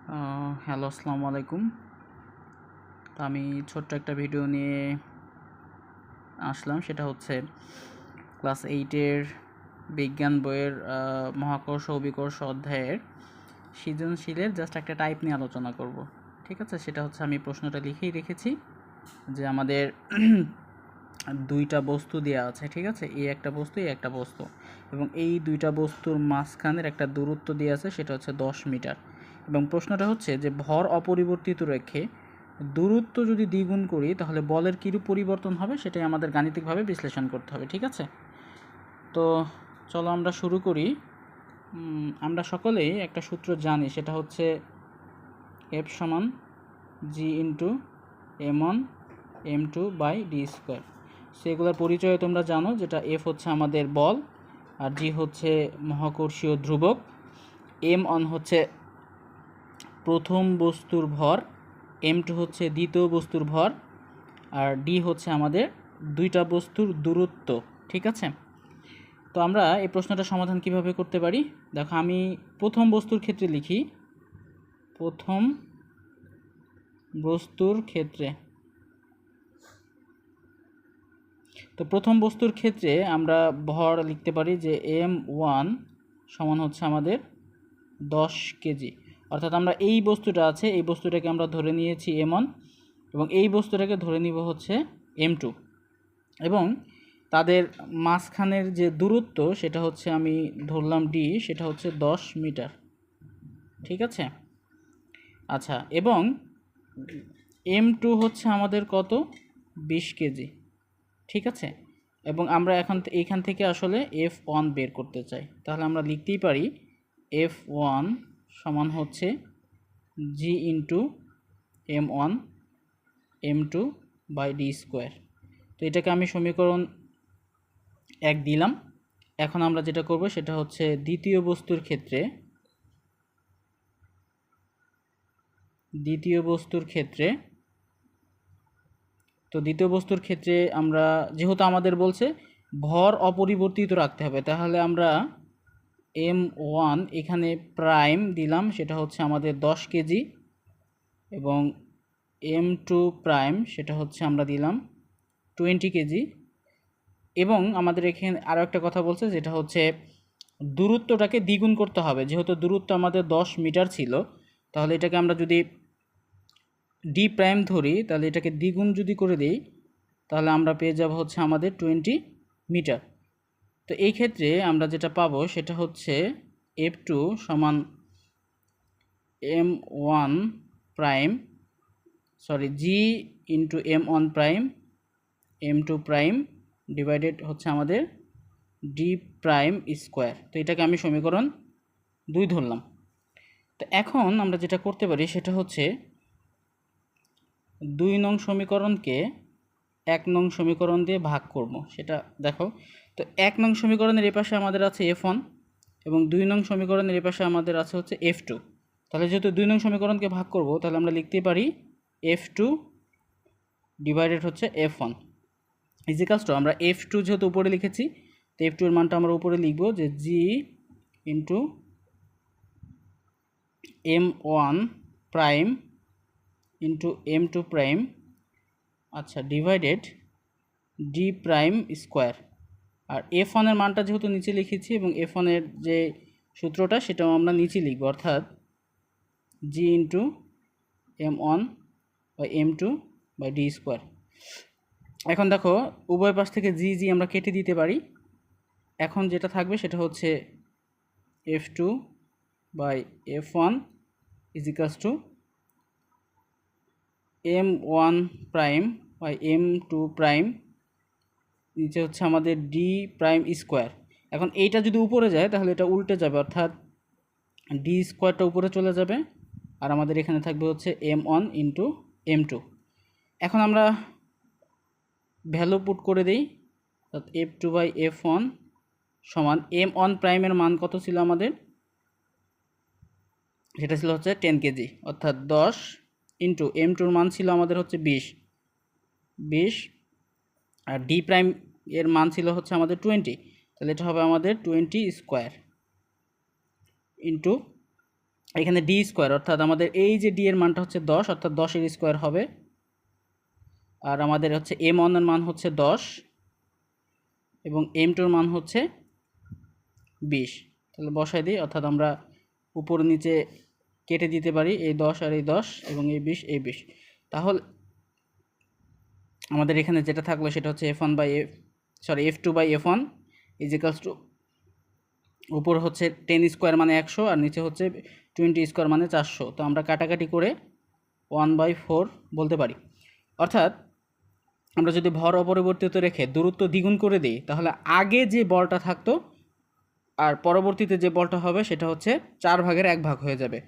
Hello, আসসালামু আলাইকুম। তো আমি ছোট্ট একটা ভিডিও নিয়ে আসলাম। সেটা হচ্ছে ক্লাস 8-এর বিজ্ঞান বইয়ের মহাকর্ষ অভিকর্ষ অধ্যায়ের সৃজনশীলের জাস্ট একটা টাইপ নিয়ে আলোচনা করব। ঠিক আছে, সেটা হচ্ছে আমি প্রশ্নটা লিখেই রেখেছি যে আমাদের দুইটা বস্তু দেওয়া আছে। ঠিক আছে, এই একটা বস্তু, এই একটা বস্তু, এবং এই দুইটা বস্তুর মাঝখানের একটা দূরত্ব দেওয়া আছে, সেটা হচ্ছে 10 মিটার। এবং প্রশ্নটা হচ্ছে যে ভর অপরিবর্তিত রেখে দূরত্ব যদি দ্বিগুণ করি তাহলে বলের কীরূপ পরিবর্তন হবে সেটাই আমাদের গাণিতিকভাবে বিশ্লেষণ করতে হবে। ঠিক আছে, তো চলো আমরা শুরু করি। আমরা সকলেই একটা সূত্র জানি, সেটা হচ্ছে এফ সমান G into M1 M2 by D square. সেগুলোর পরিচয় তোমরা জানো, যেটা এফ হচ্ছে আমাদের বল, আর জি হচ্ছে মহাকর্ষীয় ধ্রুবক, M1 হচ্ছে প্রথম বস্তুর ভর, M2 হচ্ছে দ্বিতীয় বস্তুর ভর, আর ডি হচ্ছে আমাদের দুইটা বস্তুর দূরত্ব। ঠিক আছে, তো আমরা এই প্রশ্নটা সমাধান কিভাবে করতে পারি? দেখো, আমি প্রথম বস্তুর ক্ষেত্রে লিখি। প্রথম বস্তুর ক্ষেত্রে, তো প্রথম বস্তুর ক্ষেত্রে আমরা ভর লিখতে পারি যে M1 সমান হচ্ছে আমাদের 10 কেজি। অর্থাৎ আমরা এই বস্তুটা আছে, এই বস্তুটাকে আমরা ধরে নিয়েছি M1, এবং এই বস্তুটাকে ধরে নিব হচ্ছে M2, এবং তাদের মাঝখানের যে দূরত্ব সেটা হচ্ছে আমি ধরলাম ডি, সেটা হচ্ছে 10 মিটার। ঠিক আছে, আচ্ছা, এবং M2 হচ্ছে আমাদের কত? 20 কেজি। ঠিক আছে, এবং আমরা এইখান থেকে আসলে F1 বের করতে চাই। তাহলে আমরা লিখতেই পারি F1 সমান হচ্ছে G into M1 M2 by D square. তো এটাকে আমি সমীকরণ 1 দিলাম। এখন আমরা যেটা করব সেটা হচ্ছে দ্বিতীয় বস্তুর ক্ষেত্রে, তো দ্বিতীয় বস্তুর ক্ষেত্রে আমরা, যেহেতু আমাদের বলছে ভর অপরিবর্তিত রাখতে হবে, তাহলে আমরা M1 এখানে প্রাইম দিলাম, সেটা হচ্ছে আমাদের 10 কেজি, এবং M2 প্রাইম সেটা হচ্ছে আমরা দিলাম 20 কেজি। এবং আমাদের এখানে আরও একটা কথা বলছে, যেটা হচ্ছে দূরত্বটাকে দ্বিগুণ করতে হবে। যেহেতু দূরত্ব আমাদের 10 মিটার ছিল, তাহলে এটাকে আমরা যদি ডি প্রাইম ধরি, তাহলে এটাকে দ্বিগুণ যদি করে দিই, তাহলে আমরা পেয়ে যাব হচ্ছে আমাদের 20 মিটার। তো এই ক্ষেত্রে আমরা যেটা পাবো সেটা হচ্ছে F2 সমান M1 prime, G into M1 prime M2 prime divided হচ্ছে আমাদের ডি প্রাইম স্কোয়ার। তো এটাকে আমি সমীকরণ 2 ধরলাম। তো এখন আমরা যেটা করতে পারি সেটা হচ্ছে 2 নং সমীকরণকে 1 নং সমীকরণ দিয়ে ভাগ করব। সেটা দেখো, তো 1 নং সমীকরণের এপাশে আমাদের আছে F1, এবং 2 নং সমীকরণের এপাশে আমাদের আছে হচ্ছে F2। তাহলে যেহেতু 2 নং সমীকরণকে ভাগ করব, তাহলে আমরা লিখতে পারি F2 ডিভাইডেড হচ্ছে F1 ইজিক্যালস টু, আমরা F2 যেহেতু উপরে লিখেছি, তো F2 এর মানটা আমরা উপরে লিখব যে G into M1 prime into M2 prime, আচ্ছা, ডিভাইডেড ডি প্রাইম স্কোয়ার। আর F1 এর মানটা যেহেতু নিচে লিখেছি, এবং F1 এর যে সূত্রটা সেটাও আমরা নিচে লিখব, অর্থাৎ G into M1 by M2 by D square. এখন দেখো, উভয় পাশ থেকে জি জি আমরা কেটে দিতে পারি। এখন যেটা থাকবে সেটা হচ্ছে F2 by F1 equals to M1 prime by M2 prime, নিচে হচ্ছে আমাদের ডি প্রাইম স্কোয়ার। এখন এইটা যদি উপরে যায় তাহলে এটা উল্টে যাবে, অর্থাৎ ডি স্কোয়ারটা উপরে চলে যাবে, আর আমাদের এখানে থাকবে হচ্ছে M1 ইন্টু M2। এখন আমরা ভ্যালু পুট করে দিই, অর্থাৎ F2 বাই F1 সমান M1 প্রাইমের মান কত ছিল আমাদের? সেটা ছিল হচ্ছে 10 কেজি, অর্থাৎ 10 ইন্টু M2-র মান ছিল আমাদের হচ্ছে 20, আর ডি প্রাইম এর মান ছিল হচ্ছে আমাদের 20। তাহলে এটা হবে আমাদের 20 স্কোয়ার ইন্টু এখানে ডি স্কোয়ার, অর্থাৎ আমাদের এই যে ডি এর মানটা হচ্ছে 10, অর্থাৎ 10-এর স্কোয়ার হবে। আর আমাদের হচ্ছে M1 এর মান হচ্ছে 10 এবং M2 এর মান হচ্ছে 20। তাহলে বসাই দিই, অর্থাৎ আমরা উপর নিচে কেটে দিতে পারি এই 10 আর এই 10 এবং এই 20 এই 20। তাহলে আমাদের এখানে যেটা থাকলো সেটা হচ্ছে F2/F1 ইজ ইকালস টু, উপর হচ্ছে 10 স্কোয়ার মানে 100 আর নিচে হচ্ছে 20 স্কোয়ার মানে 400। তো আমরা কাটাকাটি করে 1/4 বলতে পারি। অর্থাৎ আমরা যদি ভর অপরিবর্তিত রেখে দূরত্ব দ্বিগুণ করে দিই, তাহলে আগে যে বলটা থাকতো আর পরবর্তীতে যে বলটা হবে সেটা হচ্ছে 4/1 ভাগ হয়ে যাবে।